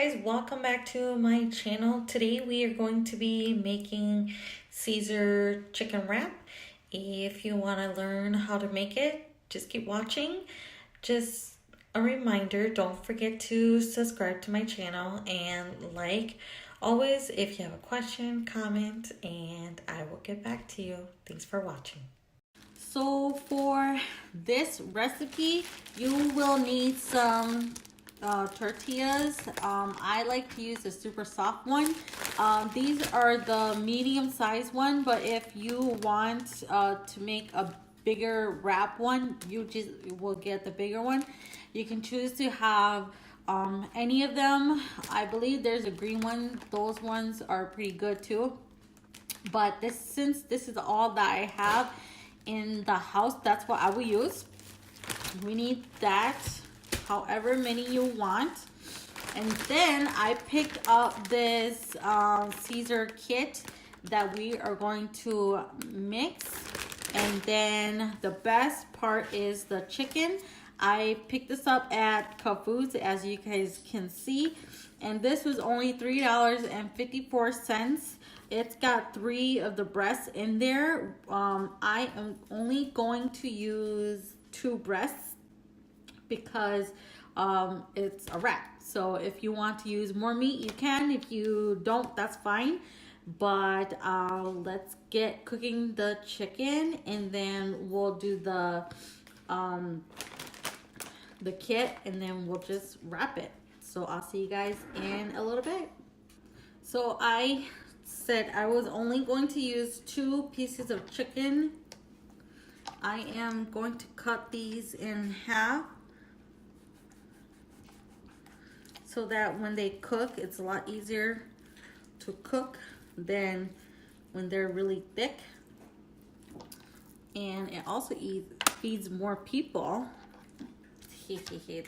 guys, welcome back to my channel. Today we are going to be making Caesar chicken wrap. If you want to learn how to make it, just keep watching. Just a reminder, don't forget to subscribe to my channel and like. Always, if you have a question, comment, and I will get back to you. Thanks for watching. So for this recipe, you will need some tortillas. I like to use the super soft one. These are the medium size one, but if you want to make a bigger wrap one, you just will get the bigger one. You can choose to have any of them. I believe there's a green one. Those ones are pretty good too. But since this is all that I have in the house, that's what I will use. We need that, however many you want. And then I picked up this Caesar kit that we are going to mix. And then the best part is the chicken. I picked this up at Cub Foods, as you guys can see, and this was only $3.54. It's got 3 of the breasts in there. I am only going to use 2 breasts because it's a wrap. So if you want to use more meat, you can. If you don't, that's fine. But let's get cooking the chicken, and then we'll do the kit, and then we'll just wrap it. So I'll see you guys in a little bit. So I said I was only going to use 2 pieces of chicken. I am going to cut these in half so that when they cook, it's a lot easier to cook than when they're really thick. And it also feeds more people.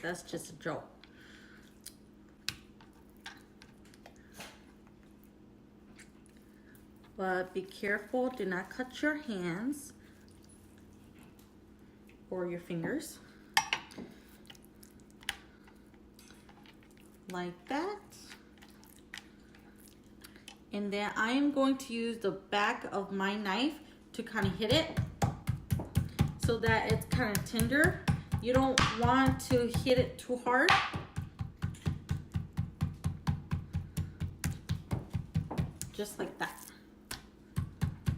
That's just a joke. But be careful, do not cut your hands or your fingers. Like that. And then I am going to use the back of my knife to kind of hit it so that it's kind of tender. You don't want to hit it too hard. Just like that.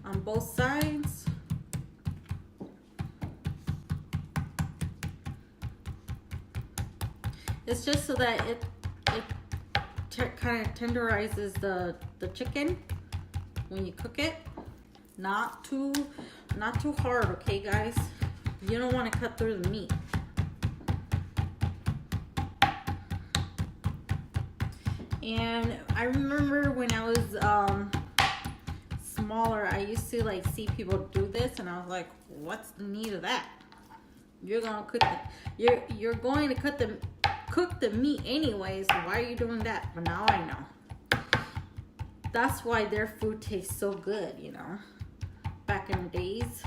On both sides. It's just so that it kind of tenderizes the chicken when you cook it. Not too hard, okay guys? You don't want to cut through the meat. And I remember when I was smaller, I used to like see people do this, and I was like, what's the need of that? You're gonna cook you're going to cook the meat anyways, so why are you doing that? But now I know. That's why their food tastes so good, you know, back in the days.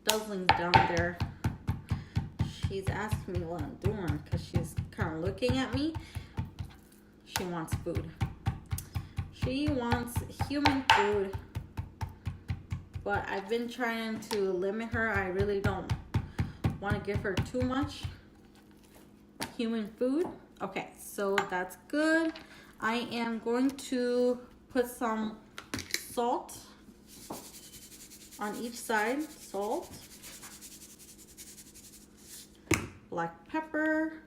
Dusling's down there. She's asking me what I'm doing because she's kind of looking at me. She wants food. She wants human food. But I've been trying to limit her. I really don't want to give her too much human food. Okay, so that's good. I am going to put some salt on each side. Salt, black pepper,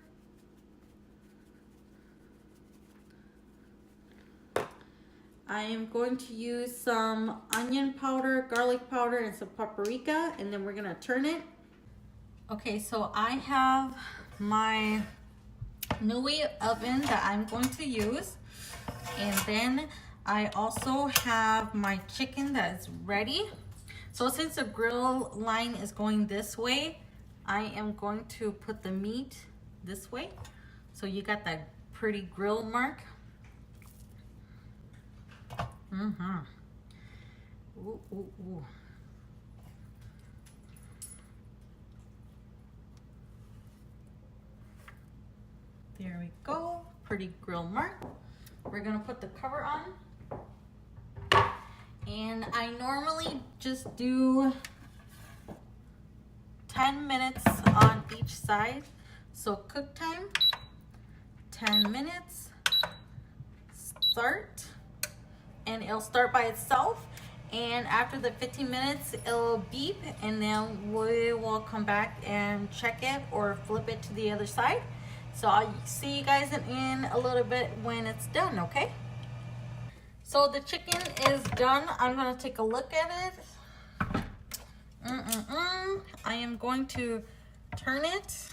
I am going to use some onion powder, garlic powder, and some paprika, and then we're gonna turn it. Okay, so I have my Nui oven that I'm going to use, and then I also have my chicken that is ready. So since the grill line is going this way, I am going to put the meat this way. So you got that pretty grill mark. Mm-hmm. Ooh, ooh, ooh. There we go, pretty grill mark. We're gonna put the cover on. And I normally just do 10 minutes on each side. So cook time, 10 minutes, start, and it'll start by itself. And after the 15 minutes, it'll beep, and then we will come back and check it or flip it to the other side. So I'll see you guys in a little bit when it's done, okay? So the chicken is done. I'm gonna take a look at it. I am going to turn it.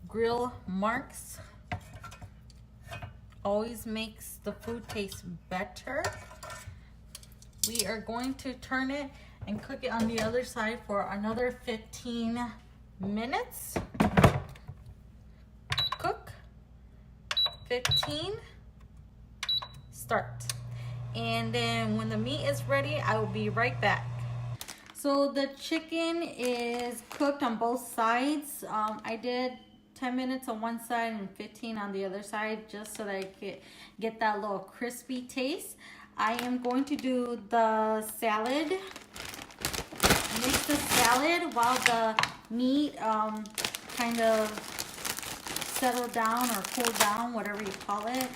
Grill marks always makes the food taste better. We are going to turn it and cook it on the other side for another 15 minutes. Cook, 15, start. And then when the meat is ready, I will be right back. So the chicken is cooked on both sides. I did 10 minutes on one side and 15 on the other side, just so that I could get that little crispy taste. I am going to do the salad. Mix the salad while the meat kind of settle down or cool down, whatever you call it.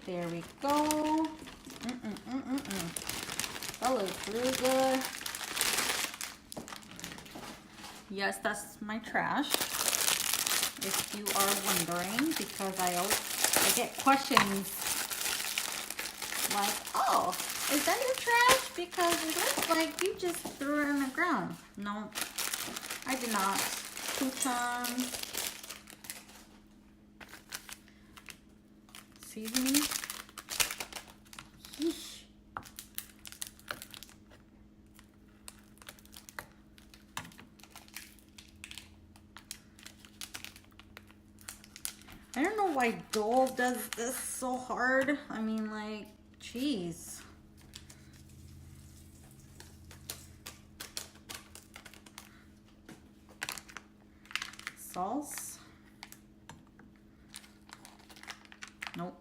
There we go. That looks really good. Yes, that's my trash, if you are wondering, because I get questions like, oh, is that your trash? Because it looks like you just threw it on the ground. No, I did not. Croutons, seasoning. Yeesh. I don't know why Dole does this so hard. I mean, like, jeez. Sauce. Nope.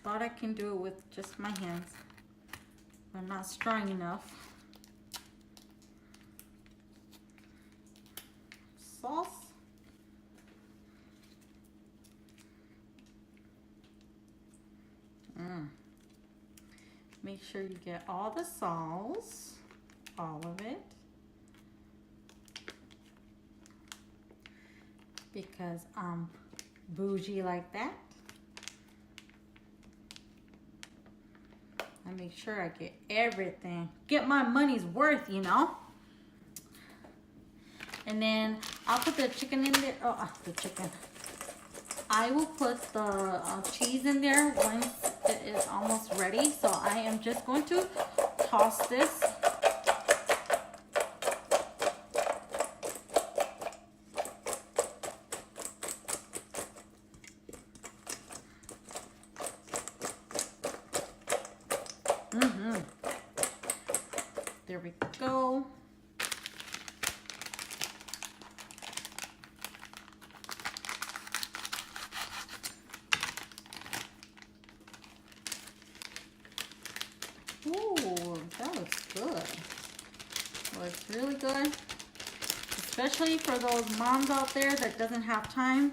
Thought I can do it with just my hands. I'm not strong enough. Sauce. Make sure you get all the sauce, all of it, because I'm bougie like that. I make sure I get everything, get my money's worth, you know. And then I'll put the chicken in there. Oh, the chicken. I will put the cheese in there once it is almost ready. So I am just going to toss this. There we go. Ooh, that looks good. Looks really good. Especially for those moms out there that doesn't have time.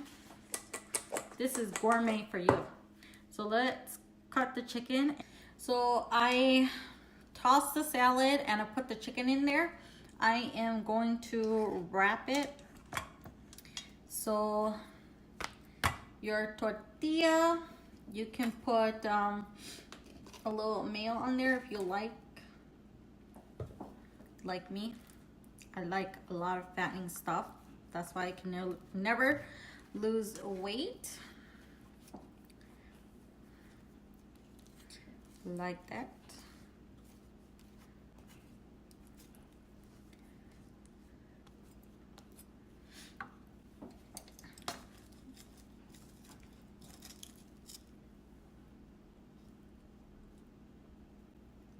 This is gourmet for you. So let's cut the chicken. So I tossed the salad and I put the chicken in there. I am going to wrap it. So your tortilla, you can put a little mayo on there if you like me. I like a lot of fattening stuff. That's why I can never lose weight. like that.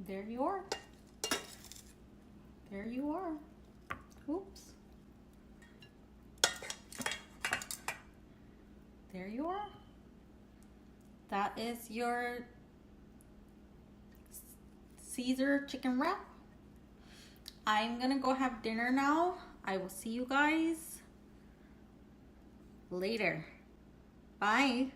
There you are. There you are. Oops. There you are. That is your Caesar chicken wrap. I'm gonna go have dinner now. I will see you guys later. Bye.